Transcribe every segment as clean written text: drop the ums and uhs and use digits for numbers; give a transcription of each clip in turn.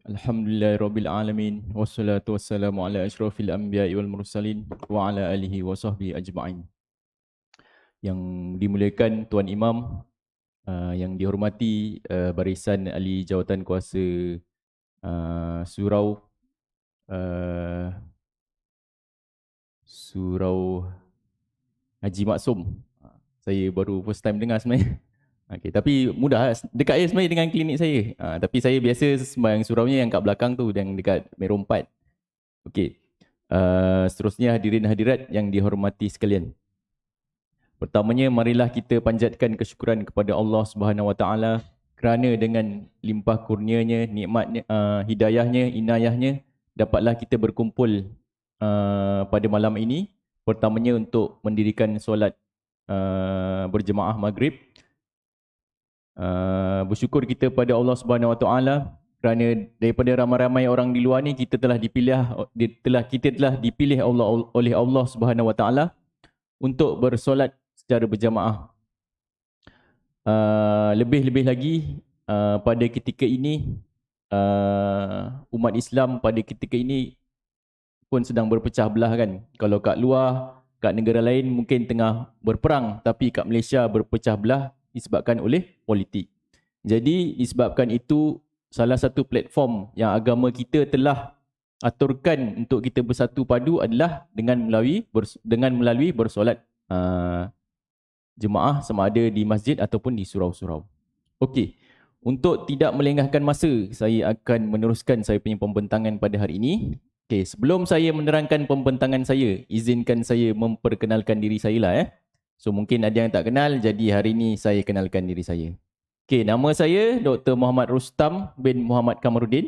Alhamdulillahirabbil alamin wassalatu wassalamu ala asyrafil anbiya'i wal mursalin wa ala alihi wa sahbihi ajma'in. Yang dimuliakan Tuan Imam, yang dihormati barisan ahli jawatan kuasa surau uh, Surau Haji Maksum. Saya baru first time dengar sebenarnya. Okay, tapi mudah, dekat je sebenarnya dengan klinik saya. Tapi saya biasa sembahyang suraunya yang kat belakang tu, yang dekat Merom 4. Okey. Seterusnya hadirin hadirat yang dihormati sekalian. Pertamanya marilah kita panjatkan kesyukuran kepada Allah Subhanahu Wa Taala kerana dengan limpah kurnianya, nikmatnya, hidayahnya, inayahnya dapatlah kita berkumpul pada malam ini. Pertamanya untuk mendirikan solat berjemaah maghrib. Bersyukur kita pada Allah Subhanahu Wa Taala kerana daripada ramai-ramai orang di luar ni kita telah dipilih oleh Allah Subhanahu Wa Taala untuk bersolat secara berjamaah. Lebih-lebih lagi pada ketika ini umat Islam pada ketika ini pun sedang berpecah belah kan. Kalau kat luar, kat negara lain mungkin tengah berperang, tapi kat Malaysia berpecah belah disebabkan oleh politik. Jadi disebabkan itu, salah satu platform yang agama kita telah aturkan untuk kita bersatu padu adalah dengan melalui bersolat jemaah sama ada di masjid ataupun di surau-surau. Okey, untuk tidak melengahkan masa, saya akan meneruskan saya punya pembentangan pada hari ini. Okey, sebelum saya menerangkan pembentangan saya, izinkan saya memperkenalkan diri saya lah. So mungkin ada yang tak kenal, jadi hari ini saya kenalkan diri saya. Okey, nama saya Dr. Muhammad Rustam bin Muhammad Kamarudin.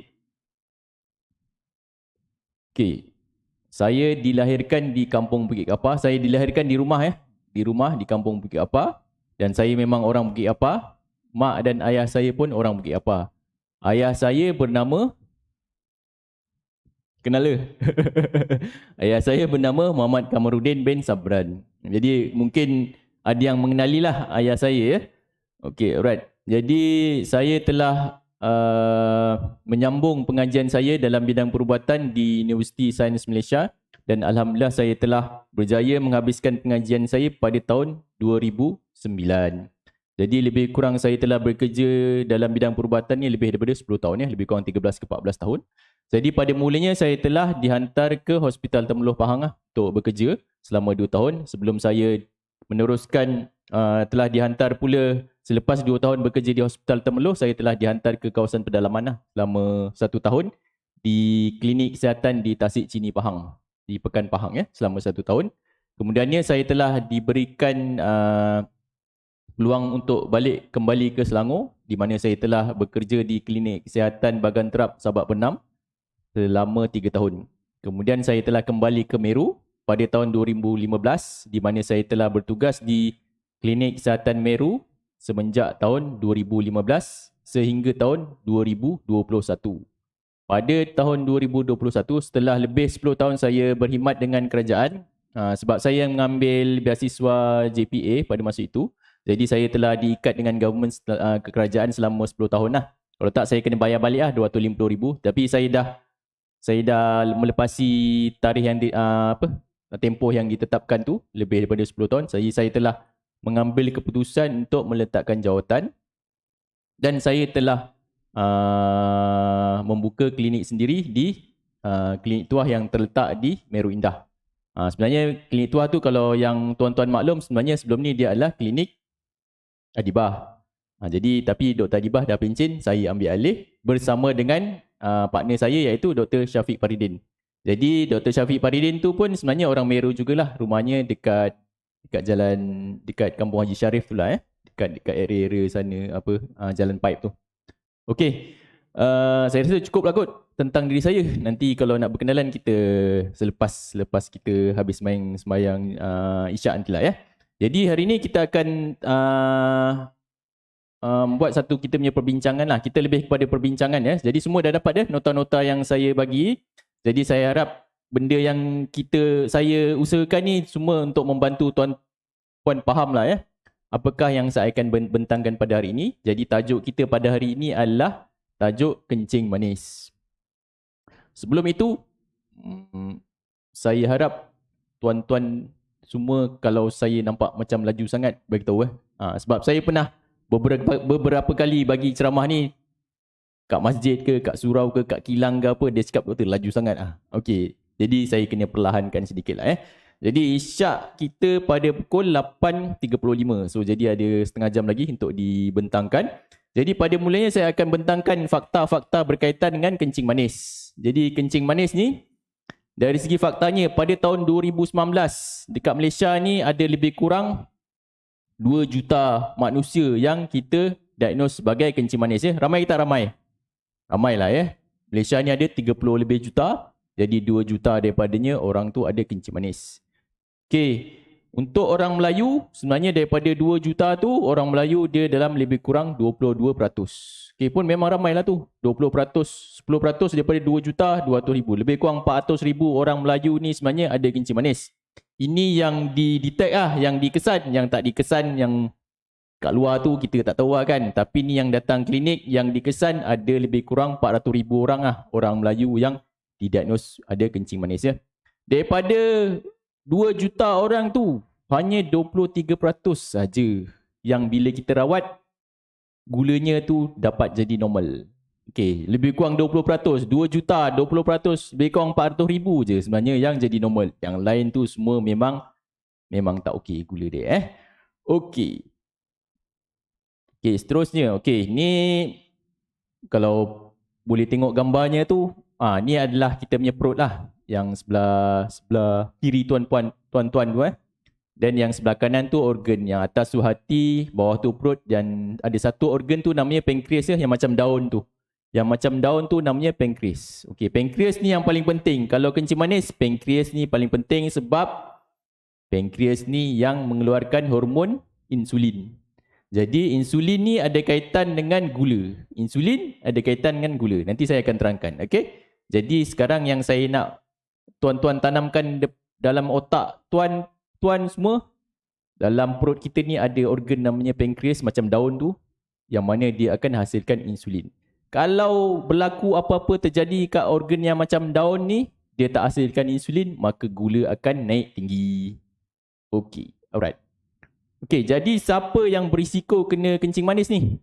Okey, saya dilahirkan di Kampung Bukit Kapar. Saya dilahirkan di rumah di Kampung Bukit Kapar, dan saya memang orang Bukit Kapar. Mak dan ayah saya pun orang Bukit Kapar. Ayah saya bernama, kenal ke? Ayah saya bernama Muhammad Kamarudin bin Sabran. Jadi mungkin ada yang mengenalilah ayah saya ya. Okey, alright. Jadi saya telah menyambung pengajian saya dalam bidang perubatan di Universiti Sains Malaysia, dan alhamdulillah saya telah berjaya menghabiskan pengajian saya pada tahun 2009. Jadi lebih kurang saya telah bekerja dalam bidang perubatan ni lebih daripada 10 tahun ya, lebih kurang 13 ke 14 tahun. Jadi pada mulanya saya telah dihantar ke Hospital Temeloh Pahang untuk bekerja selama 2 tahun sebelum saya meneruskan telah dihantar pula selepas 2 tahun bekerja di Hospital Temeloh, saya telah dihantar ke kawasan pedalaman selama 1 tahun di klinik kesihatan di Tasik Cini Pahang, di Pekan Pahang ya, selama 1 tahun. Kemudiannya saya telah diberikan peluang untuk balik kembali ke Selangor, di mana saya telah bekerja di klinik kesihatan Bagan Terap Sabak Penam selama 3 tahun. Kemudian saya telah kembali ke Meru pada tahun 2015, di mana saya telah bertugas di klinik kesihatan Meru semenjak tahun 2015 sehingga tahun 2021. Pada tahun 2021, setelah lebih 10 tahun saya berkhidmat dengan kerajaan, sebab saya mengambil beasiswa JPA pada masa itu, jadi saya telah diikat dengan government kerajaan selama 10 tahun lah. Kalau tak saya kena bayar balik lah RM250,000. Tapi saya dah melepasi tarikh yang tempoh yang ditetapkan tu lebih daripada 10 tahun. Saya telah mengambil keputusan untuk meletakkan jawatan, dan saya telah membuka klinik sendiri di klinik tuah yang terletak di Meru Indah. Sebenarnya klinik tuah tu kalau yang tuan-tuan maklum, sebenarnya sebelum ni dia adalah klinik Adibah. Jadi tapi Dr. Adibah dah pencen, saya ambil alih bersama dengan partner saya iaitu Dr. Syafiq Faridin. Jadi Dr. Syafiq Faridin tu pun sebenarnya orang Meru jugalah, rumahnya dekat Kampung Haji Sharif tu lah dekat area sana jalan pipe tu. Okey. Saya rasa cukup lah kot tentang diri saya. Nanti kalau nak berkenalan kita selepas kita habis main sembahyang isyak nantilah ya. Jadi hari ini kita akan buat satu kita punya perbincangan lah. Kita lebih kepada perbincangan ya. Jadi semua dah dapat nota-nota yang saya bagi. Jadi saya harap benda yang saya usahakan ni semua untuk membantu tuan-puan faham lah ya. Apakah yang saya akan bentangkan pada hari ini. Jadi tajuk kita pada hari ini adalah tajuk kencing manis. Sebelum itu, saya harap tuan-tuan semua kalau saya nampak macam laju sangat, beritahu sebab saya pernah beberapa kali bagi ceramah ni kat masjid ke, kat surau ke, kat kilang ke apa, dia cakap doktor laju sangat Okey, jadi saya kena perlahankan sedikit lah Jadi isyak kita pada pukul 8.35. So jadi ada setengah jam lagi untuk dibentangkan. Jadi pada mulanya saya akan bentangkan fakta-fakta berkaitan dengan kencing manis. Jadi kencing manis ni dari segi faktanya pada tahun 2019 dekat Malaysia ni ada lebih kurang 2 juta manusia yang kita diagnose sebagai kencing manis Ramai ke tak ramai? Ramai lah Malaysia ni ada 30 lebih juta. Jadi 2 juta daripadanya orang tu ada kencing manis. Okey, untuk orang Melayu sebenarnya daripada 2 juta tu orang Melayu dia dalam lebih kurang 22%. Okey, pun memang ramai lah tu. 20%, 10% daripada 2 juta 200 ribu. Lebih kurang 400 ribu orang Melayu ni sebenarnya ada kencing manis. Ini yang di-detect yang dikesan, yang tak dikesan, yang kat luar tu kita tak tahu kan. Tapi ni yang datang klinik yang dikesan ada lebih kurang 400 ribu orang orang Melayu yang didiagnos ada kencing manis Daripada 2 juta orang tu hanya 23% saja yang bila kita rawat gulanya tu dapat jadi normal. Okey, lebih kurang 20%, 2 juta 20%, lebih kurang 400 ribu je sebenarnya yang jadi normal. Yang lain tu semua memang tak okey gula dia Okey. Okey, seterusnya. Okey, ni kalau boleh tengok gambarnya tu, ni adalah kita punya perut lah. Yang sebelah kiri tuan-tuan tu Dan yang sebelah kanan tu organ. Yang atas tu hati, bawah tu perut. Dan ada satu organ tu namanya pankreas yang macam daun tu. Yang macam daun tu namanya pankreas. Okey, pankreas ni yang paling penting. Kalau kencing manis, pankreas ni paling penting sebab pankreas ni yang mengeluarkan hormon insulin. Jadi insulin ni ada kaitan dengan gula. Insulin ada kaitan dengan gula. Nanti saya akan terangkan. Okey. Jadi sekarang yang saya nak tuan-tuan tanamkan dalam otak tuan semua, dalam perut kita ni ada organ namanya pankreas macam daun tu, yang mana dia akan hasilkan insulin. Kalau berlaku apa-apa terjadi kat organ yang macam daun ni, dia tak hasilkan insulin, maka gula akan naik tinggi. Okey, alright. Okey, jadi siapa yang berisiko kena kencing manis ni?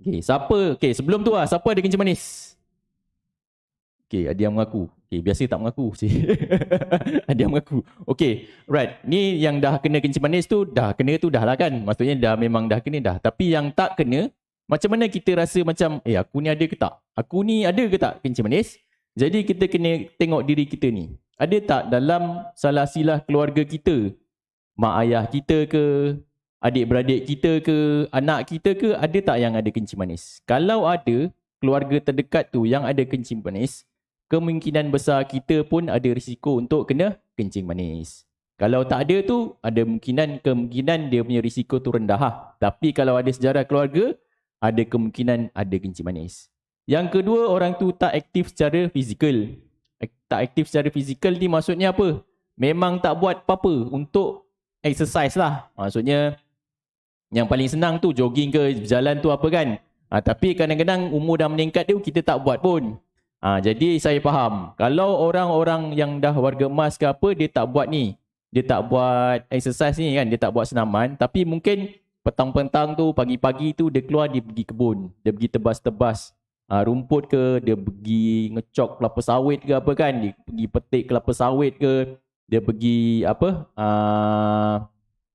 Okey, siapa? Okey, sebelum tu siapa ada kencing manis? Okey, ada yang mengaku. Okey, biasa tak mengaku. Ada yang mengaku. Okey, right. Ni yang dah kena kencing manis tu, dah kena tu dah lah kan. Maksudnya memang dah kena dah. Tapi yang tak kena, macam mana kita rasa macam, aku ni ada ke tak? Aku ni ada ke tak kencing manis? Jadi kita kena tengok diri kita ni. Ada tak dalam salah silah keluarga kita, mak ayah kita ke, adik-beradik kita ke, anak kita ke, ada tak yang ada kencing manis? Kalau ada, keluarga terdekat tu yang ada kencing manis, kemungkinan besar kita pun ada risiko untuk kena kencing manis. Kalau tak ada tu, ada kemungkinan dia punya risiko tu rendah Tapi kalau ada sejarah keluarga, ada kemungkinan ada kencing manis. Yang kedua, orang tu tak aktif secara fizikal. Tak aktif secara fizikal ni maksudnya apa? Memang tak buat apa-apa untuk exercise lah. Maksudnya, yang paling senang tu jogging ke, berjalan tu apa kan. Tapi kadang-kadang umur dah meningkat tu, kita tak buat pun. Jadi saya faham. Kalau orang-orang yang dah warga emas ke apa, dia tak buat ni. Dia tak buat exercise ni kan. Dia tak buat senaman. Tapi mungkin petang-petang tu, pagi-pagi tu, dia keluar, dia pergi kebun. Dia pergi tebas-tebas rumput ke. Dia pergi ngecok kelapa sawit ke apa kan. Dia pergi petik kelapa sawit ke. Dia pergi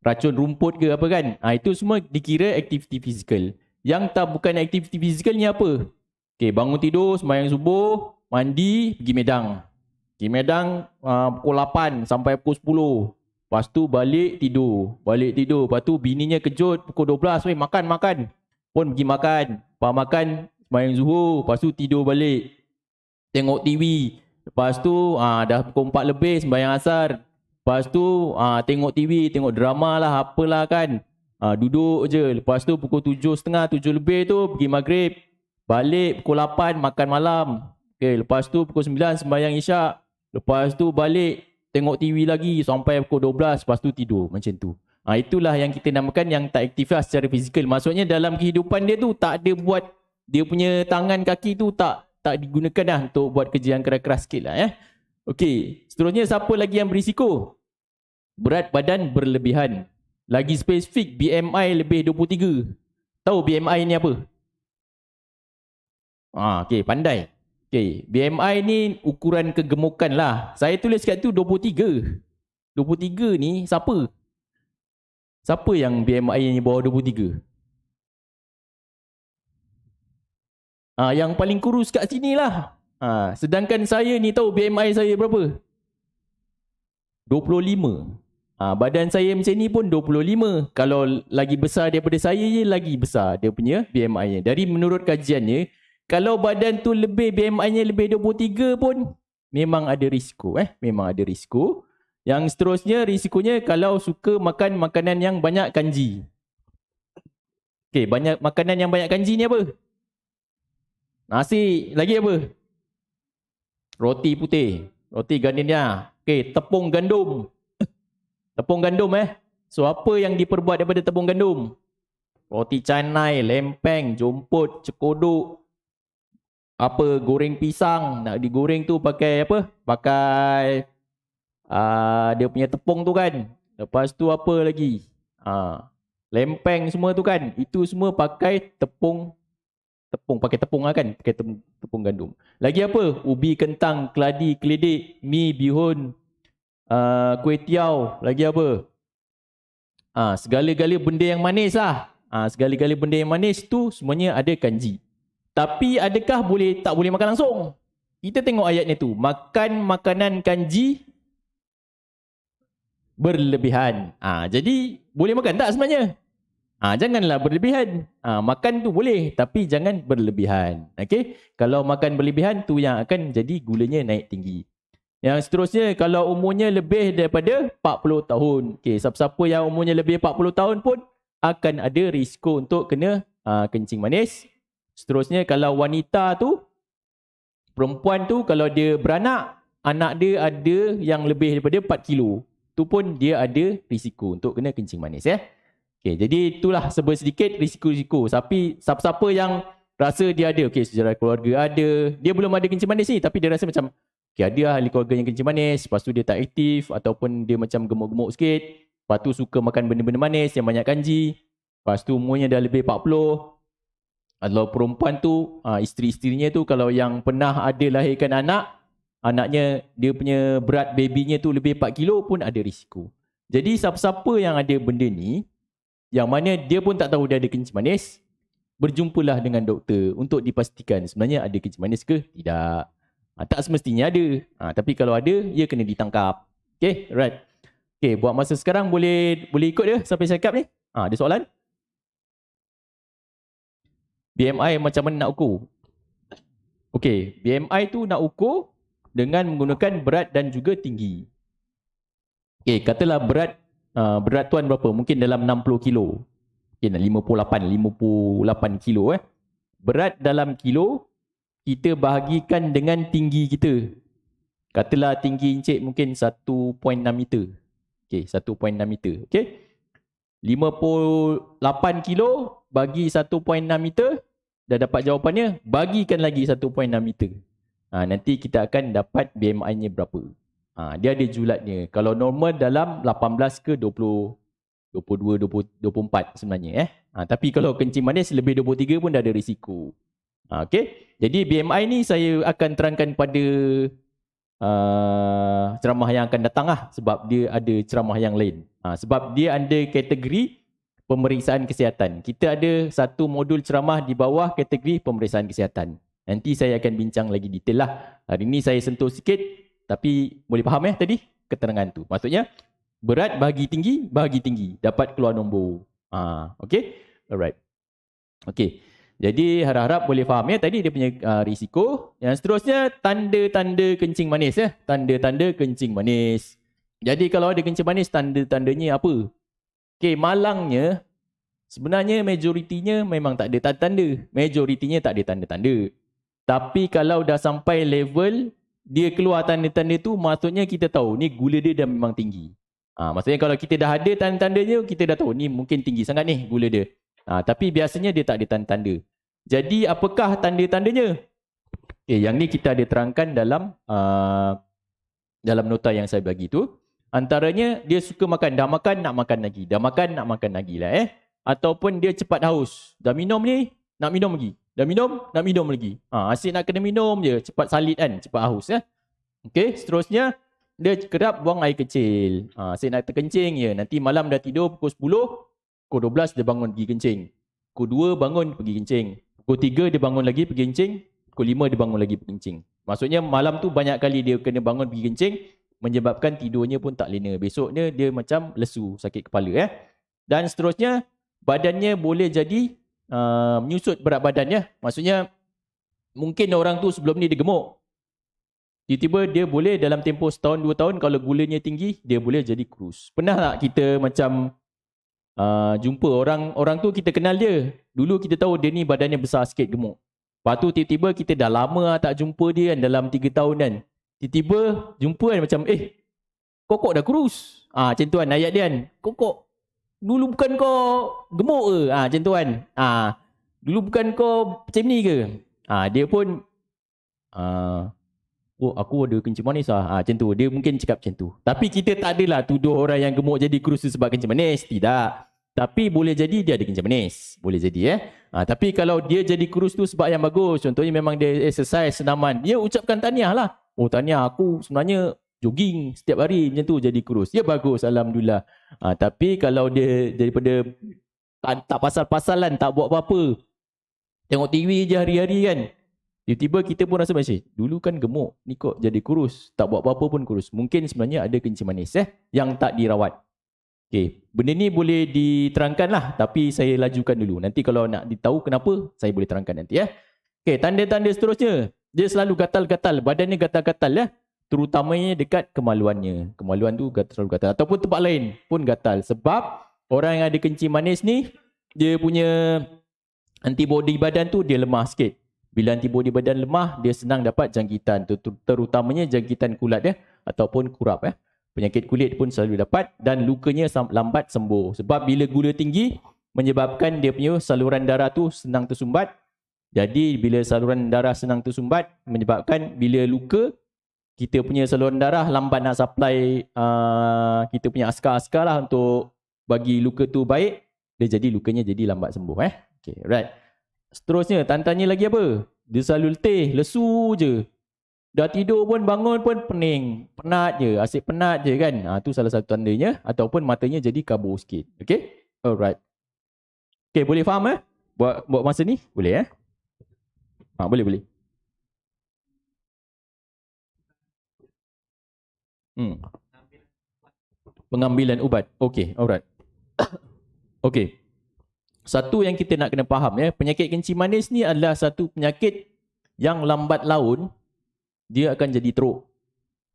racun rumput ke apa kan. Itu semua dikira aktiviti fizikal. Yang tak bukan aktiviti fizikal ni apa? Okay, bangun tidur, sembahyang subuh, mandi, pergi medang. Pergi medang pukul 8 sampai pukul 10. Lepas tu balik tidur. Lepas tu bininya kejut pukul 12. Weh, makan. Pun pergi makan. Lepas makan, sembahyang zuhur. Lepas tu tidur balik. Tengok TV. Lepas tu dah pukul 4 lebih, sembahyang asar. Lepas tu tengok TV, tengok drama lah, apalah kan. Duduk je. Lepas tu pukul 7.30, 7 lebih tu pergi maghrib. Balik pukul 8 makan malam. Okay, lepas tu pukul 9 sembahyang isyak. Lepas tu balik tengok TV lagi sampai pukul 12. Lepas tu tidur macam tu. Itulah yang kita namakan yang tak aktif lah secara fizikal. Maksudnya dalam kehidupan dia tu tak ada buat, dia punya tangan kaki tu tak tak digunakan dah untuk buat kerja yang keras-keras sikit lah. Okey, seterusnya siapa lagi yang berisiko? Berat badan berlebihan. Lagi spesifik, BMI lebih 23. Tahu BMI ni apa? Okey, pandai. Okey, BMI ni ukuran kegemukan lah. Saya tulis kat tu 23. 23 ni siapa? Siapa yang BMI ni bawah 23? Yang paling kurus kat sini lah. Sedangkan saya ni tahu BMI saya berapa? 25. Badan saya macam ni pun 25. Kalau lagi besar daripada saya je, lagi besar dia punya BMI-nya. Dari menurut kajiannya, kalau badan tu lebih, BMI-nya lebih 23 pun memang ada risiko. Memang ada risiko. Yang seterusnya, risikonya kalau suka makan makanan yang banyak kanji. Okey, banyak makanan yang banyak kanji ni apa? Nasi, lagi apa? Roti putih, roti gandum. Okey, tepung gandum. Tepung gandum So apa yang diperbuat daripada tepung gandum? Roti canai, lempeng, jomput, cekodok. Apa, goreng pisang. Nak digoreng tu pakai apa? Pakai dia punya tepung tu kan. Lepas tu apa lagi? Lempeng semua tu kan. Itu semua pakai tepung. Pakai tepung lah kan. Pakai tepung gandum. Lagi apa? Ubi, kentang, keladi, keledek, mi, bihun, kuih tiaw. Lagi apa? Segala-gala benda yang manis lah. Segala-gala benda yang manis tu semuanya ada kanji. Tapi adakah tak boleh makan langsung? Kita tengok ayatnya tu. Makan makanan kanji berlebihan. Jadi boleh makan tak sebenarnya? Janganlah berlebihan. Makan tu boleh tapi jangan berlebihan. Okey? Kalau makan berlebihan tu yang akan jadi gulanya naik tinggi. Yang seterusnya, kalau umurnya lebih daripada 40 tahun. Okey, siapa-siapa yang umurnya lebih 40 tahun pun akan ada risiko untuk kena kencing manis. Seterusnya, kalau wanita tu, perempuan tu kalau dia beranak, anak dia ada yang lebih daripada 4 kilo. Tu pun dia ada risiko untuk kena kencing manis. Okey, jadi itulah sedikit risiko-risiko. Tapi siapa-siapa yang rasa dia ada, okey, sejarah keluarga ada, dia belum ada kencing manis ni, tapi dia rasa macam okay, ada ahli keluarga yang kencing manis, lepas tu dia tak aktif ataupun dia macam gemuk-gemuk sikit, lepas tu suka makan benda-benda manis yang banyak kanji, lepas tu umurnya dah lebih 40. Kalau perempuan tu, isteri-isterinya tu kalau yang pernah ada lahirkan anaknya dia punya berat babynya tu lebih 4 kilo pun ada risiko. Jadi siapa-siapa yang ada benda ni, yang mana dia pun tak tahu dia ada kencing manis, berjumpalah dengan doktor untuk dipastikan sebenarnya ada kencing manis ke tidak. Tak semestinya ada. Tapi kalau ada, ia kena ditangkap. Okay, right. Okay, buat masa sekarang boleh ikut dia sampai saya cakap ni. Ada soalan? BMI macam mana nak ukur? Okay, BMI tu nak ukur dengan menggunakan berat dan juga tinggi. Okay, katalah berat tuan berapa? Mungkin dalam 60 kilo. Okay, 58 kilo. Berat dalam kilo, kita bahagikan dengan tinggi kita. Katalah tinggi Encik mungkin 1.6 meter. Okey, 1.6 meter. Okey. 58 kilo bagi 1.6 meter. Dah dapat jawapannya. Bagikan lagi 1.6 meter. Nanti kita akan dapat BMI-nya berapa. Dia ada julatnya. Kalau normal dalam 18 ke 20, 22, 24 sebenarnya. Tapi kalau kencing manis lebih 23 pun dah ada risiko. Okey, jadi BMI ni saya akan terangkan pada ceramah yang akan datang lah, sebab dia ada ceramah yang lain. Sebab dia ada kategori pemeriksaan kesihatan. Kita ada satu modul ceramah di bawah kategori pemeriksaan kesihatan. Nanti saya akan bincang lagi detail lah. Hari ni saya sentuh sikit, tapi boleh faham tadi keterangan tu. Maksudnya berat bahagi tinggi dapat keluar nombor. Okey, alright. Okey. Jadi harap-harap boleh faham tadi dia punya risiko. Yang seterusnya tanda-tanda kencing manis Tanda-tanda kencing manis. Jadi kalau ada kencing manis, tanda-tandanya apa? Okey, malangnya sebenarnya majoritinya memang tak ada tanda-tanda. Majoritinya tak ada tanda-tanda. Tapi kalau dah sampai level dia keluar tanda-tanda tu, maksudnya kita tahu ni gula dia dah memang tinggi. Maksudnya kalau kita dah ada tanda-tandanya, kita dah tahu ni mungkin tinggi sangat ni gula dia. Tapi biasanya dia tak ada tanda-tanda. Jadi apakah tanda-tandanya? Okay, yang ni kita ada terangkan dalam nota yang saya bagi tu. Antaranya dia suka makan, dah makan nak makan lagi, dah makan nak makan lagi lah Ataupun dia cepat haus, dah minum ni nak minum lagi, dah minum nak minum lagi. Asyik nak kena minum je, cepat salit kan, cepat haus Okey, seterusnya dia kerap buang air kecil. Asyik nak terkencing je, nanti malam dah tidur pukul 10, pukul 12 dia bangun pergi kencing. Pukul 2 bangun pergi kencing. Pukul 3 dia bangun lagi pergi kencing. Pukul 5 dia bangun lagi pergi kencing. Maksudnya malam tu banyak kali dia kena bangun pergi kencing, menyebabkan tidurnya pun tak lena. Besoknya dia macam lesu, sakit kepala Dan seterusnya, badannya boleh jadi menyusut berat badan Maksudnya, mungkin orang tu sebelum ni dia gemuk. Tiba-tiba dia boleh dalam tempoh setahun, 2 tahun, kalau gulanya tinggi, dia boleh jadi kurus. Pernah tak kita macam jumpa orang tu kita kenal dia. Dulu kita tahu dia ni badannya besar sikit, gemuk. Lepas tu tiba-tiba kita dah lama tak jumpa dia kan, dalam 3 tahun kan. Tiba-tiba jumpa kan macam, kokok dah kurus. Macam tu kan ayat dia kan. Kokok, dulu bukan kau gemuk ke? Macam tu kan. Dulu bukan kau macam ni ke? Dia pun, aku ada kencing manis macam tu. Dia mungkin cakap macam tu. Tapi kita tak adalah tuduh orang yang gemuk jadi kurus sebab kencing manis. Tidak. Tapi boleh jadi dia ada kencing manis. Boleh jadi Tapi kalau dia jadi kurus tu sebab yang bagus. Contohnya memang dia exercise, senaman. Dia ucapkan tahniah lah. Oh tahniah, aku sebenarnya jogging setiap hari macam tu jadi kurus. Ya bagus, Alhamdulillah. Tapi kalau dia daripada tak pasal-pasalan, tak buat apa-apa, tengok TV je hari-hari kan, tiba-tiba kita pun rasa macam, dulu kan gemuk, ni kok jadi kurus, tak buat apa-apa pun kurus. Mungkin sebenarnya ada kencing manis yang tak dirawat. Okay, benda ni boleh diterangkan lah, tapi saya lajukan dulu. Nanti kalau nak ditahu kenapa, saya boleh terangkan nanti Okay, tanda-tanda seterusnya, dia selalu gatal-gatal, badannya gatal-gatal terutamanya dekat kemaluannya. Kemaluan tu selalu gatal, ataupun tempat lain pun gatal. Sebab orang yang ada kencing manis ni, dia punya antibody badan tu dia lemah sikit. Bila antibody badan lemah, dia senang dapat jangkitan, terutamanya jangkitan kulat ataupun kurap Penyakit kulit pun selalu dapat dan lukanya lambat sembuh. Sebab bila gula tinggi, menyebabkan dia punya saluran darah tu senang tersumbat. Jadi bila saluran darah senang tersumbat, menyebabkan bila luka, kita punya saluran darah lambat nak supply kita punya askar-askar lah untuk bagi luka tu baik. Dia jadi lukanya jadi lambat sembuh Okay, right. Seterusnya, tanda-tandanya lagi apa? Dia selalu letih, lesu je. Dah tidur pun, bangun pun pening. Penat je, asyik penat je kan. Tu salah satu tandanya. Ataupun matanya jadi kabur sikit. Okay? Alright. Okay, boleh faham Buat masa ni? Boleh boleh. Pengambilan ubat. Okay, alright. Okay. Satu yang kita nak kena faham penyakit kencing manis ni adalah satu penyakit yang lambat laun dia akan jadi teruk.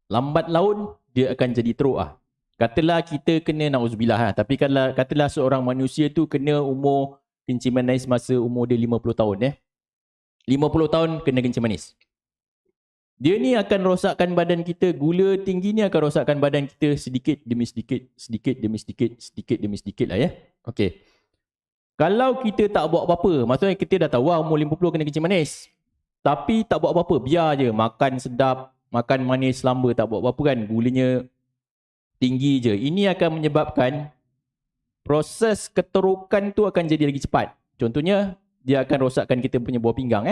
Lambat laun dia akan jadi teruk Katalah kita kena, na'udzubillah tapi katalah seorang manusia tu kena umur kencing manis masa umur dia 50 tahun 50 tahun kena kencing manis. Dia ni akan rosakkan badan kita. Gula tinggi ni akan rosakkan badan kita sedikit demi sedikit, sedikit demi sedikit, sedikit demi sedikit lah Okey. Kalau kita tak buat apa-apa, maksudnya kita dah tahu umur 50 kena kencing manis. Tapi tak buat apa-apa, biar je makan sedap, makan manis lamba, tak buat apa-apa kan, gulanya tinggi je. Ini akan menyebabkan proses keterukan tu akan jadi lagi cepat. Contohnya, dia akan rosakkan kita punya buah pinggang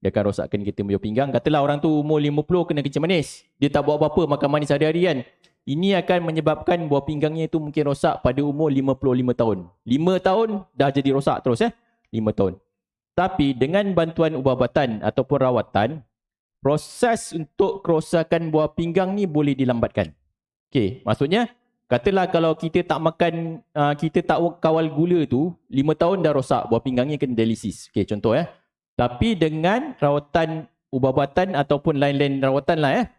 Dia akan rosakkan kita punya pinggang. Katalah orang tu umur 50 kena kencing manis. Dia tak buat apa-apa, makan manis hari-hari kan. Ini akan menyebabkan buah pinggangnya itu mungkin rosak pada umur 55 tahun. 5 tahun dah jadi rosak terus 5 tahun. Tapi dengan bantuan ubat-ubatan ataupun rawatan, proses untuk kerosakan buah pinggang ni boleh dilambatkan. Okey, maksudnya katalah kalau kita tak makan, kita tak kawal gula tu, 5 tahun dah rosak, buah pinggangnya kena dialisis. Okey, contoh Tapi dengan rawatan ubat-ubatan ataupun lain-lain rawatan lah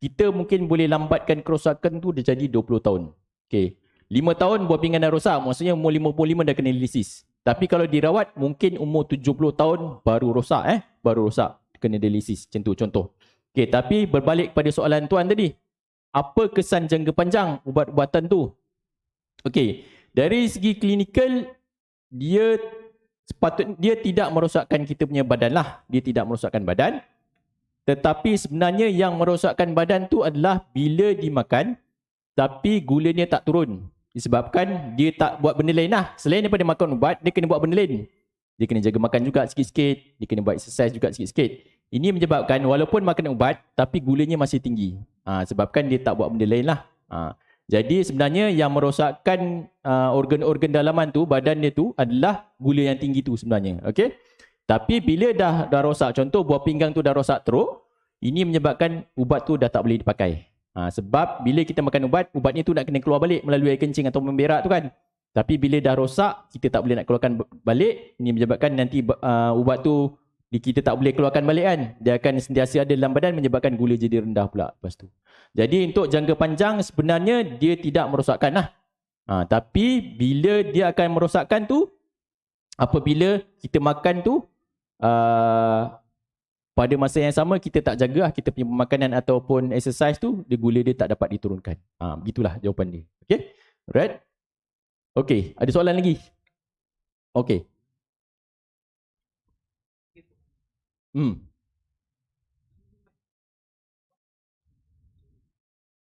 kita mungkin boleh lambatkan kerosakan tu dia jadi 20 tahun. Okey. 5 tahun buah pinggang dah rosak, maksudnya umur 55 dah kena dialisis. Tapi kalau dirawat mungkin umur 70 tahun baru rosak baru rosak, kena dialisis. Macam tu contoh. Okey, tapi berbalik pada soalan tuan tadi. Apa kesan jangka panjang ubat-ubatan tu? Okey, dari segi klinikal dia tidak merosakkan kita punya badan lah. Dia tidak merosakkan badan. Tetapi sebenarnya yang merosakkan badan tu adalah bila dimakan tapi gulanya tak turun. Disebabkan dia tak buat benda lain lah. Selain daripada makan ubat, dia kena buat benda lain. Dia kena jaga makan juga sikit-sikit. Dia kena buat exercise juga sikit-sikit. Ini menyebabkan walaupun makan ubat, tapi gulanya masih tinggi. Sebabkan dia tak buat benda lain lah. Jadi sebenarnya yang merosakkan organ-organ dalaman tu, badan dia tu adalah gula yang tinggi tu sebenarnya. Okay? Tapi bila dah rosak, contoh buah pinggang tu dah rosak teruk, ini menyebabkan ubat tu dah tak boleh dipakai. Sebab bila kita makan ubat, ubatnya tu nak kena keluar balik melalui air kencing atau memberak tu kan. Tapi bila dah rosak, kita tak boleh nak keluarkan balik. Ini menyebabkan nanti ubat tu kita tak boleh keluarkan balik kan. Dia akan sentiasa ada dalam badan, menyebabkan gula jadi rendah pula lepas tu. Jadi untuk jangka panjang sebenarnya dia tidak merosakkan lah. Tapi bila dia akan merosakkan tu, apabila kita makan tu, pada masa yang sama kita tak jaga kita punya makanan ataupun exercise tu, gula dia tak dapat diturunkan. Begitulah jawapan dia. Okay? Alright? Okay, ada soalan lagi? Okay.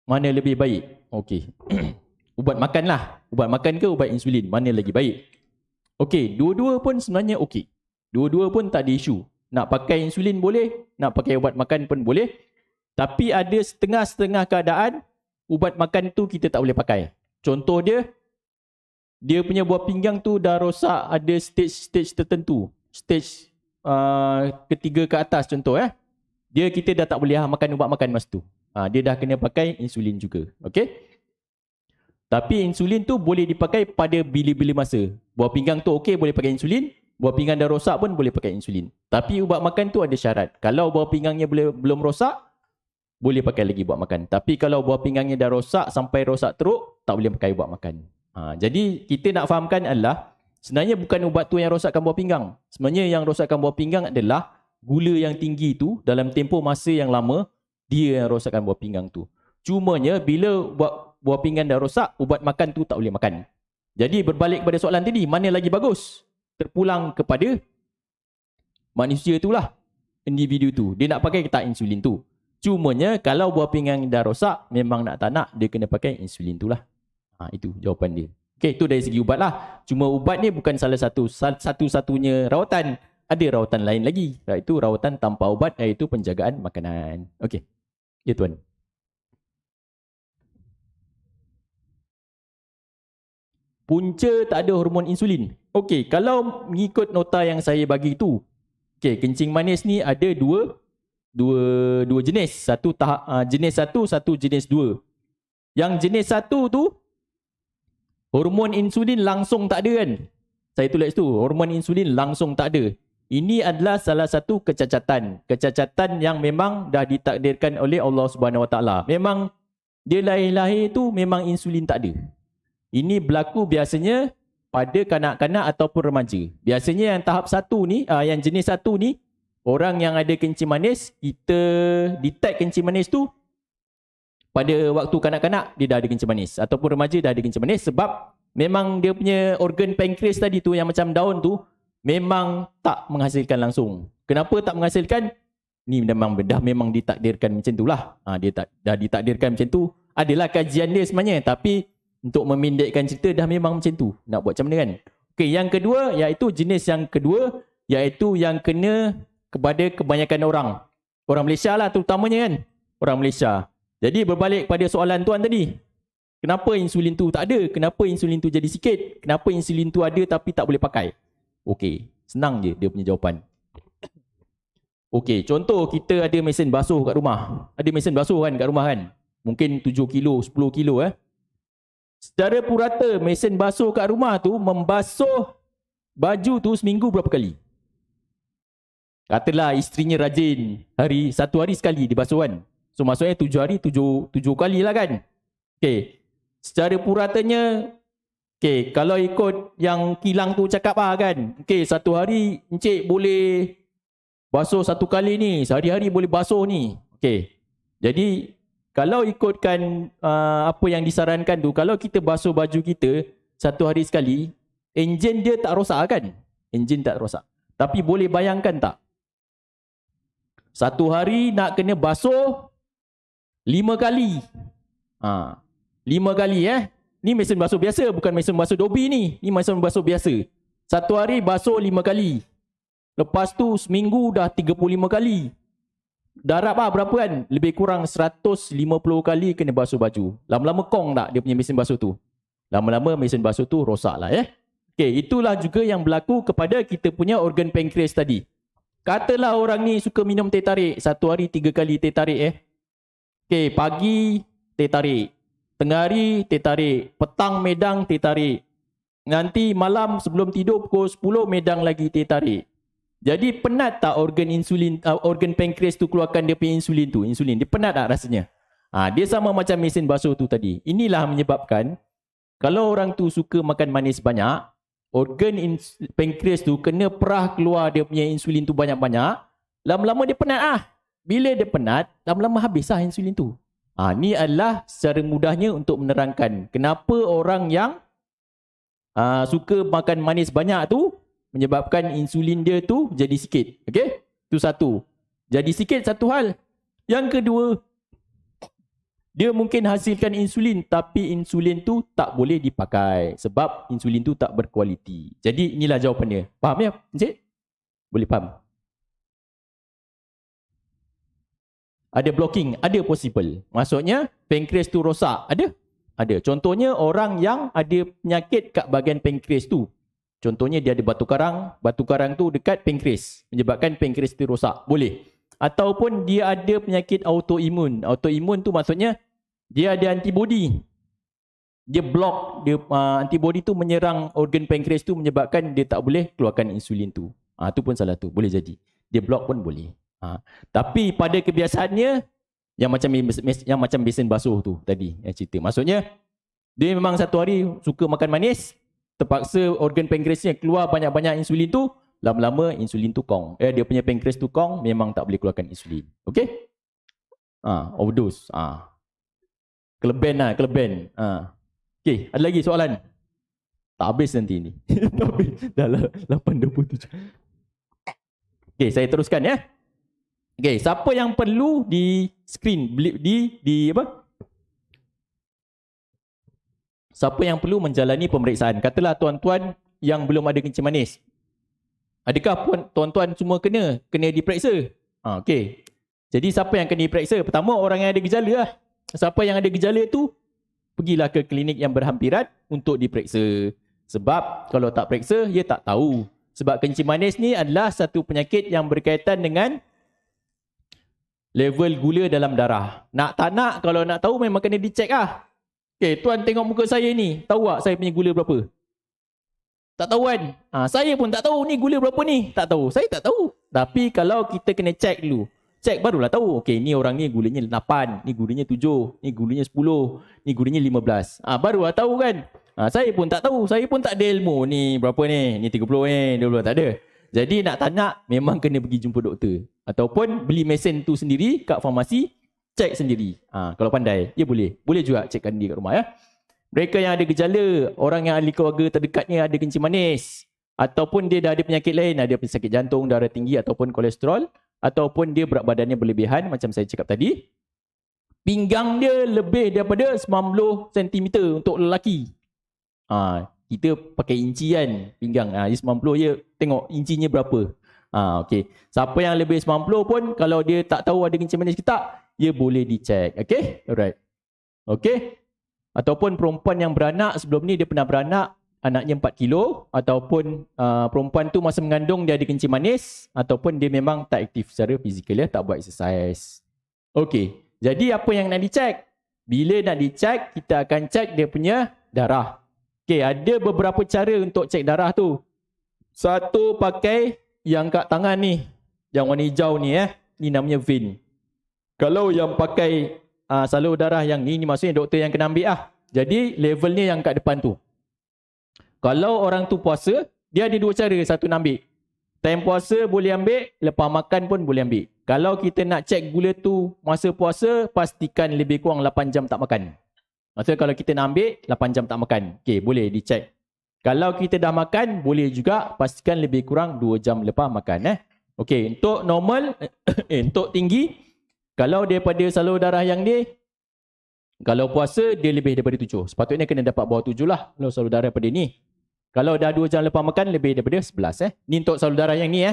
Mana lebih baik? Okay. Ubat makan lah. Ubat makan ke ubat insulin? Mana lagi baik? Okay, dua-dua pun sebenarnya okay. Dua-dua pun tak ada isu. Nak pakai insulin boleh, nak pakai ubat makan pun boleh. Tapi ada setengah-setengah keadaan, ubat makan tu kita tak boleh pakai. Contoh dia punya buah pinggang tu dah rosak, ada stage-stage tertentu. Stage ketiga ke atas contoh kita dah tak boleh makan ubat makan masa tu. Dia dah kena pakai insulin juga. Okay? Tapi insulin tu boleh dipakai pada bila-bila masa. Buah pinggang tu okey boleh pakai insulin. Buah pinggang dah rosak pun boleh pakai insulin. Tapi ubat makan tu ada syarat. Kalau buah pinggangnya belum rosak, boleh pakai lagi ubat makan. Tapi kalau buah pinggangnya dah rosak sampai rosak teruk, tak boleh pakai ubat makan. Jadi kita nak fahamkan adalah sebenarnya bukan ubat tu yang rosakkan buah pinggang. Sebenarnya yang rosakkan buah pinggang adalah gula yang tinggi tu dalam tempoh masa yang lama, dia yang rosakkan buah pinggang tu. Cumanya bila buah pinggang dah rosak, ubat makan tu tak boleh makan. Jadi berbalik kepada soalan tadi, mana lagi bagus? Terpulang kepada manusia itulah, individu tu. Dia nak pakai tak insulin tu. Cumanya kalau buah pinggang dah rosak, memang nak tak nak, dia kena pakai insulin tu lah. Itu jawapan dia. Okay, itu dari segi ubat lah. Cuma ubat ni bukan salah satu-satunya rawatan. Ada rawatan lain lagi. Iaitu rawatan tanpa ubat, iaitu penjagaan makanan. Okay. Ya tuan. Punca tak ada hormon insulin. Okey, kalau mengikut nota yang saya bagi tu, okey, kencing manis ni ada dua jenis. Jenis satu jenis dua. Yang jenis satu tu hormon insulin langsung tak ada kan? Saya tulis tu, hormon insulin langsung tak ada. Ini adalah salah satu kecacatan. Kecacatan yang memang dah ditakdirkan oleh Allah Subhanahu Wa Taala. Memang dia lahir-lahir tu memang insulin tak ada. Ini berlaku biasanya pada kanak-kanak ataupun remaja. Biasanya yang tahap satu ni, yang jenis satu ni, orang yang ada kencing manis, kita detect kencing manis tu pada waktu kanak-kanak dia dah ada kencing manis. Ataupun remaja dah ada kencing manis sebab memang dia punya organ pankreas tadi tu yang macam daun tu, memang tak menghasilkan langsung. Kenapa tak menghasilkan? Ni memang ditakdirkan macam tu lah. Dia dah ditakdirkan macam tu. Adalah kajian dia sebenarnya, tapi untuk memendekkan cerita dah memang macam tu. Nak buat macam mana kan? Okey, yang kedua iaitu jenis yang kedua, iaitu yang kena kepada kebanyakan orang. Orang Malaysia lah terutamanya kan. Orang Malaysia. Jadi berbalik pada soalan tuan tadi. Kenapa insulin tu tak ada? Kenapa insulin tu jadi sikit? Kenapa insulin tu ada tapi tak boleh pakai? Okey, senang je dia punya jawapan. Okey, contoh kita ada mesin basuh kat rumah. Ada mesin basuh kan kat rumah kan? Mungkin 7 kilo, 10 kilo Secara purata, mesin basuh kat rumah tu membasuh baju tu seminggu berapa kali? Katalah isterinya rajin, satu hari sekali dibasuh kan? So maksudnya 7 hari 7 kali lah kan? Okay. Secara puratanya, okay, kalau ikut yang kilang tu cakap lah kan? Okay, satu hari encik boleh basuh satu kali ni, sehari-hari boleh basuh ni. Okay. Jadi kalau ikutkan apa yang disarankan tu, kalau kita basuh baju kita satu hari sekali, enjin dia tak rosak kan? Enjin tak rosak. Tapi boleh bayangkan tak? Satu hari nak kena basuh 5 kali. 5 kali Ni mesin basuh biasa, bukan mesin basuh Dobi ni. Ni mesin basuh biasa. Satu hari basuh 5 kali. Lepas tu seminggu dah 35 kali. Darab berapa kan? Lebih kurang 150 kali kena basuh baju. Lama-lama kong tak dia punya mesin basuh tu? Lama-lama mesin basuh tu rosak lah Okey, itulah juga yang berlaku kepada kita punya organ pankreas tadi. Katalah orang ni suka minum teh tarik. Satu hari 3 kali teh tarik Okey, pagi teh tarik. Tengah hari teh tarik. Petang medang teh tarik. Nanti malam sebelum tidur pukul 10 medang lagi teh tarik. Jadi penat tak organ insulin, organ pankreas tu keluarkan dia punya insulin tu? Insulin, dia penat tak rasanya? Dia sama macam mesin basuh tu tadi. Inilah menyebabkan kalau orang tu suka makan manis banyak, organ pankreas tu kena perah keluar dia punya insulin tu banyak-banyak, lama-lama dia penat Bila dia penat, lama-lama habis insulin tu. Ni adalah secara mudahnya untuk menerangkan kenapa orang yang suka makan manis banyak tu menyebabkan insulin dia tu jadi sikit. Okey? Itu satu. Jadi sikit satu hal. Yang kedua, dia mungkin hasilkan insulin tapi insulin tu tak boleh dipakai sebab insulin tu tak berkualiti. Jadi inilah jawapannya. Faham ya, Encik? Boleh faham? Ada blocking, ada possible. Maksudnya pankreas tu rosak. Ada. Contohnya orang yang ada penyakit kat bahagian pankreas tu. Contohnya dia ada batu karang. Batu karang tu dekat pankreas. Menyebabkan pankreas tu rosak. Boleh. Ataupun dia ada penyakit autoimun. Autoimun tu maksudnya dia ada antibody. Dia block. Antibody tu menyerang organ pankreas tu menyebabkan dia tak boleh keluarkan insulin tu. Tu pun salah tu. Boleh jadi. Dia block pun boleh. Tapi pada kebiasaannya yang macam mesin basuh tu tadi yang cerita. Maksudnya dia memang satu hari suka makan manis. Terpaksa organ pankreasnya keluar banyak-banyak insulin tu, lama-lama insulin tu kong. Dia punya pankreas tu kong, memang tak boleh keluarkan insulin. Okey? Overdose. Kelebihan. Okey, ada lagi soalan? Tak habis nanti ni. Dah 8:27. Okey, saya teruskan Okey, siapa yang perlu di screen di apa? Siapa yang perlu menjalani pemeriksaan? Katalah tuan-tuan yang belum ada kencing manis. Adakah tuan-tuan semua kena diperiksa? Okey. Jadi siapa yang kena diperiksa? Pertama, orang yang ada gejala lah. Siapa yang ada gejala tu, pergilah ke klinik yang berhampiran untuk diperiksa. Sebab kalau tak periksa, dia tak tahu. Sebab kencing manis ni adalah satu penyakit yang berkaitan dengan level gula dalam darah. Nak tak nak, kalau nak tahu memang kena dicek Okey, tuan tengok muka saya ni. Tahu tak saya punya gula berapa? Tak tahu kan? Saya pun tak tahu ni gula berapa ni. Tak tahu. Saya tak tahu. Tapi kalau kita kena cek dulu. Cek barulah tahu. Okey, ni orang ni gulanya 8. Ni gulanya 7. Ni gulanya 10. Ni gulanya 15. Barulah tahu kan? Saya pun tak tahu. Saya pun tak ada ilmu. Ni berapa ni? Ni 30 ni. 20. Tak ada. Jadi nak tanya, memang kena pergi jumpa doktor. Ataupun beli mesin tu sendiri kat farmasi. Cek sendiri. Kalau pandai, dia boleh. Boleh juga cekkan dia kat rumah Mereka yang ada gejala, orang yang ahli keluarga terdekatnya ada kencing manis. Ataupun dia dah ada penyakit lain, ada sakit jantung, darah tinggi ataupun kolesterol. Ataupun dia berat badannya berlebihan macam saya cakap tadi. Pinggang dia lebih daripada 90 cm untuk lelaki. Kita pakai inci kan, pinggang. Dia 90 je, tengok incinya berapa. Okey. Siapa yang lebih 90 pun, kalau dia tak tahu ada kencing manis ke tak, dia boleh dicek. Okey? Alright. Okey? Ataupun perempuan yang beranak, sebelum ni dia pernah beranak, anaknya 4 kilo. Ataupun perempuan tu masa mengandung dia ada kencing manis. Ataupun dia memang tak aktif secara fizikal tak buat exercise. Okey. Jadi apa yang nak dicek? Bila nak dicek, kita akan cek dia punya darah. Okey, ada beberapa cara untuk cek darah tu. Satu, pakai yang kat tangan ni. Yang warna hijau ni Ni namanya vein. Kalau yang pakai salur darah yang ni maksudnya doktor yang kena ambil Jadi levelnya yang kat depan tu. Kalau orang tu puasa, dia ada dua cara. Satu nak ambil. Time puasa boleh ambil, lepas makan pun boleh ambil. Kalau kita nak cek gula tu masa puasa, pastikan lebih kurang 8 jam tak makan. Maksudnya kalau kita nak ambil, 8 jam tak makan. Okey, boleh dicek. Kalau kita dah makan, boleh juga pastikan lebih kurang 2 jam lepas makan. Okey, untuk normal, untuk tinggi, kalau daripada salur darah yang ni, kalau puasa dia lebih daripada 7. Sepatutnya kena dapat bawah 7 lah kalau salur darah daripada ni. Kalau dah 2 jam lepas makan lebih daripada 11 Ni untuk salur darah yang ni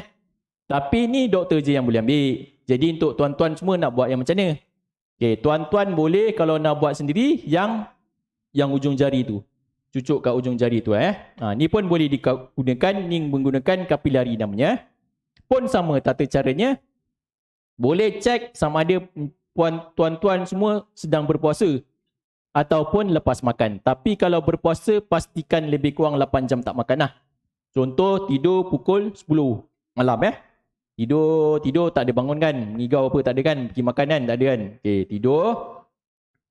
Tapi ni doktor je yang boleh ambil. Jadi untuk tuan-tuan semua nak buat yang macam mana? Okey, tuan-tuan boleh kalau nak buat sendiri yang ujung jari tu. Cucuk kat ujung jari tu ni pun boleh digunakan, ni menggunakan kapilari namanya. Pun sama tata caranya. Boleh cek sama ada tuan-tuan semua sedang berpuasa ataupun lepas makan. Tapi kalau berpuasa, pastikan lebih kurang 8 jam tak makan lah. Contoh, tidur pukul 10 malam Tidur tak ada bangun kan? Ngigau apa tak ada kan? Pergi makan kan? Tak ada kan? Okay, tidur.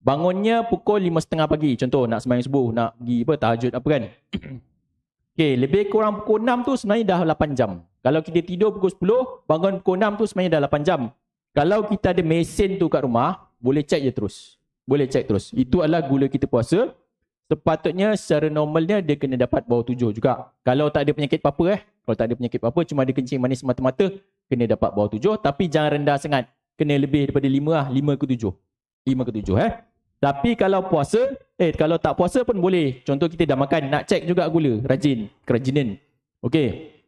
Bangunnya pukul 5.30 pagi. Contoh, nak sembahyang subuh, nak pergi tahajud apa kan? Okay, lebih kurang pukul 6 tu sebenarnya dah 8 jam. Kalau kita tidur pukul 10, bangun pukul 6 tu sebenarnya dah 8 jam. Kalau kita ada mesin tu kat rumah, boleh cek je terus. Boleh cek terus. Itu adalah gula kita puasa. Sepatutnya secara normalnya dia kena dapat bawah 7 juga. Kalau tak ada penyakit apa-apa Kalau tak ada penyakit apa-apa, cuma ada kencing manis mata-mata, kena dapat bawah 7. Tapi jangan rendah sangat. Kena lebih daripada 5 5 ke 7. 5 ke 7 Tapi kalau puasa, kalau tak puasa pun boleh. Contoh kita dah makan, nak cek juga gula. Rajin. Kerajinan. Okey.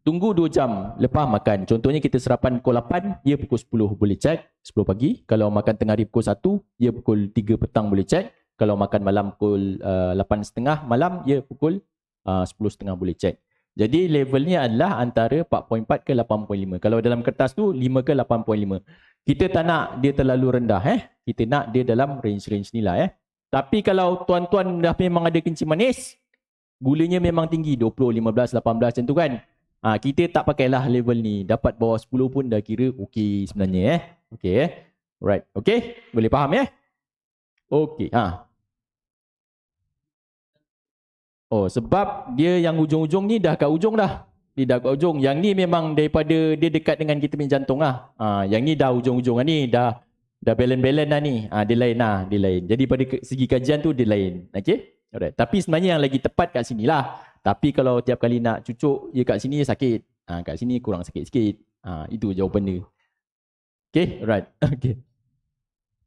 Tunggu 2 jam lepas makan. Contohnya kita sarapan pukul 8, dia pukul 10 boleh cek. 10 pagi. Kalau makan tengah hari pukul 1, dia pukul 3 petang boleh cek. Kalau makan malam pukul 8.30 malam, dia pukul 10.30 boleh cek. Jadi levelnya adalah antara 4.4 ke 8.5. Kalau dalam kertas tu 5 ke 8.5. Kita tak nak dia terlalu rendah Kita nak dia dalam range-range ni lah Tapi kalau tuan-tuan dah memang ada kencing manis, gulanya memang tinggi 20, 15, 18 macam tu kan. Kita tak pakailah level ni. Dapat bawah 10 pun dah kira okey sebenarnya Okey Alright. Okey, boleh faham Okey. Oh, sebab dia yang ujung-ujung ni dah kat ujung dah. Dia dah kat ujung. Yang ni memang daripada dia dekat dengan kita punya jantung lah. Yang ni dah ujung-ujung lah ni. Dah balance-balance dah ni. Dia lain lah. Dia lain. Jadi pada segi kajian tu dia lain. Okey? Alright. Tapi sebenarnya yang lagi tepat kat sini lah. Tapi kalau tiap kali nak cucuk, dia kat sini sakit. Kat sini kurang sakit sikit. Itu jawapan dia. Okey? Alright. Okey.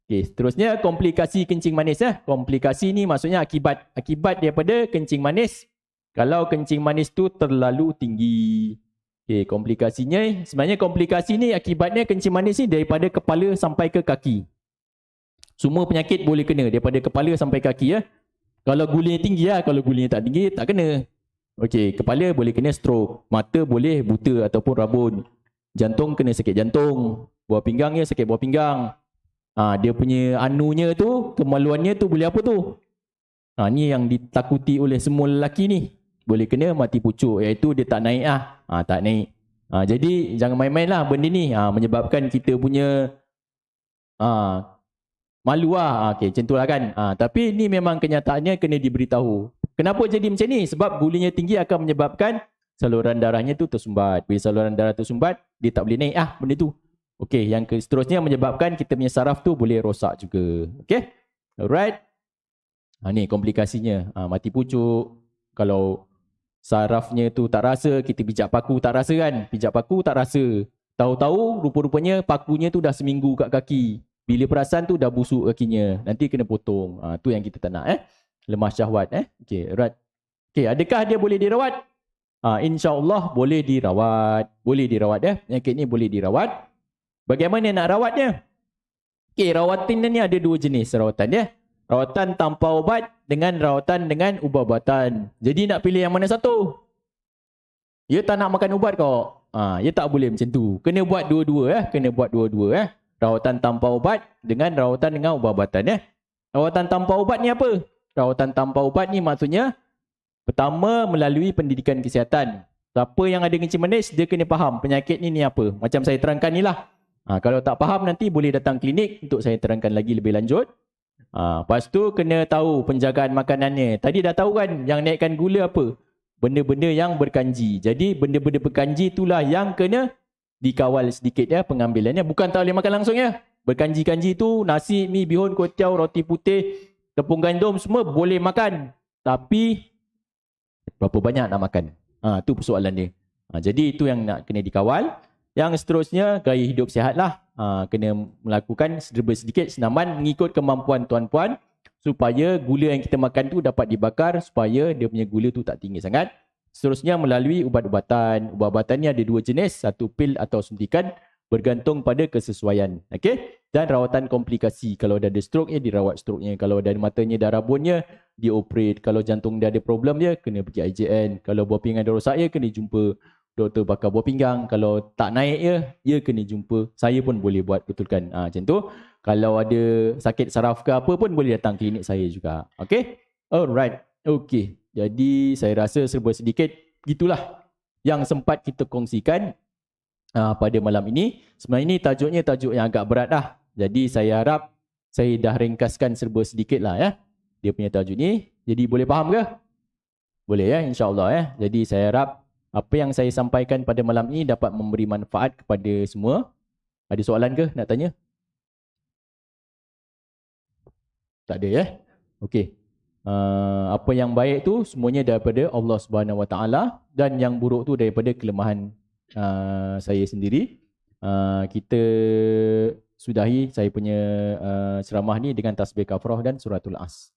Okey, seterusnya komplikasi kencing manis Komplikasi ni maksudnya akibat daripada kencing manis. Kalau kencing manis tu terlalu tinggi. Okey, komplikasinya sebenarnya komplikasi ni akibatnya kencing manis ni daripada kepala sampai ke kaki. Semua penyakit boleh kena daripada kepala sampai kaki Kalau gulanya tinggi kalau gulanya tak tinggi tak kena. Okey, kepala boleh kena stroke, mata boleh buta ataupun rabun. Jantung kena sakit jantung, buah pinggangnya sakit buah pinggang. Dia punya anunya tu, kemaluannya tu boleh apa tu? Ni yang ditakuti oleh semua lelaki ni. Boleh kena mati pucuk, iaitu dia tak naik tak naik. Jadi jangan main-main lah benda ni. Menyebabkan kita punya malu Okay, macam tu lah kan. Tapi ni memang kenyataannya kena diberitahu. Kenapa jadi macam ni? Sebab gulanya tinggi akan menyebabkan saluran darahnya tu tersumbat. Bila saluran darah tersumbat, dia tak boleh naik benda tu. Okey, yang seterusnya menyebabkan kita punya saraf tu boleh rosak juga. Okey? Alright. Ni komplikasinya. Mati pucuk. Kalau sarafnya tu tak rasa, kita pijak paku tak rasa kan? Pijak paku tak rasa. Tahu-tahu rupa-rupanya pakunya tu dah seminggu kat kaki. Bila perasan tu dah busuk kakinya. Nanti kena potong. Tu yang kita tak nak Lemah syahwat Okey, alright. Okey, adakah dia boleh dirawat? InsyaAllah boleh dirawat. Boleh dirawat Penyakit ni boleh dirawat. Bagaimana nak rawatnya? Okey, rawatan ni ada 2 jenis rawatan Rawatan tanpa ubat dengan rawatan dengan ubat-ubatan. Jadi nak pilih yang mana satu? Ya tak nak makan ubat kau. Ya tak boleh macam tu. Kena buat dua-dua Kena buat dua-dua Rawatan tanpa ubat dengan rawatan dengan ubat-ubatan Rawatan tanpa ubat ni apa? Rawatan tanpa ubat ni maksudnya pertama melalui pendidikan kesihatan. Siapa yang ada kencing manis, dia kena faham penyakit ni apa. Macam saya terangkan ni lah. Kalau tak faham nanti boleh datang klinik untuk saya terangkan lagi lebih lanjut. Lepas tu kena tahu penjagaan makanannya. Tadi dah tahu kan yang naikkan gula apa? Benda-benda yang berkanji. Jadi benda-benda berkanji itulah yang kena dikawal sedikit pengambilannya. Bukan tak boleh makan langsung Berkanji-kanji tu nasi, mi, bihun, kuih tiaw, roti putih, tepung gandum semua boleh makan. Tapi berapa banyak nak makan? Tu persoalan dia. Jadi itu yang nak kena dikawal. Yang seterusnya, gaya hidup sihat lah. Kena melakukan serba sedikit senaman mengikut kemampuan tuan-puan supaya gula yang kita makan tu dapat dibakar supaya dia punya gula tu tak tinggi sangat. Seterusnya melalui ubat-ubatan. Ubat-ubatan ni ada 2 jenis, satu pil atau suntikan bergantung pada kesesuaian. Okey? Dan rawatan komplikasi. Kalau dah ada stroke ya dirawat stroke-nya. Kalau dah ada matanya dah rabunnya, dioperate. Kalau jantung dia ada problem dia, kena pergi IJN. Kalau buah pinggang dia rosak ya, kena jumpa doktor bakar buah pinggang. Kalau tak naik ya kena jumpa. Saya pun boleh buat betulkan. Macam tu. Kalau ada sakit saraf ke apa pun boleh datang klinik saya juga. Okay? Alright. Okay. Jadi saya rasa serba sedikit gitulah yang sempat kita kongsikan pada malam ini. Sebenarnya ini tajuknya tajuk yang agak berat dah. Jadi saya harap saya dah ringkaskan serba sedikit lah ya. Dia punya tajuk ni. Jadi boleh faham ke? Boleh ya, insyaAllah ya. Jadi saya harap apa yang saya sampaikan pada malam ini dapat memberi manfaat kepada semua. Ada soalan ke nak tanya? Tak ada ya? Okey. Apa yang baik tu semuanya daripada Allah Subhanahu Wa Taala dan yang buruk tu daripada kelemahan saya sendiri. Kita sudahi saya punya ceramah ni dengan tasbih kafrah dan suratul as.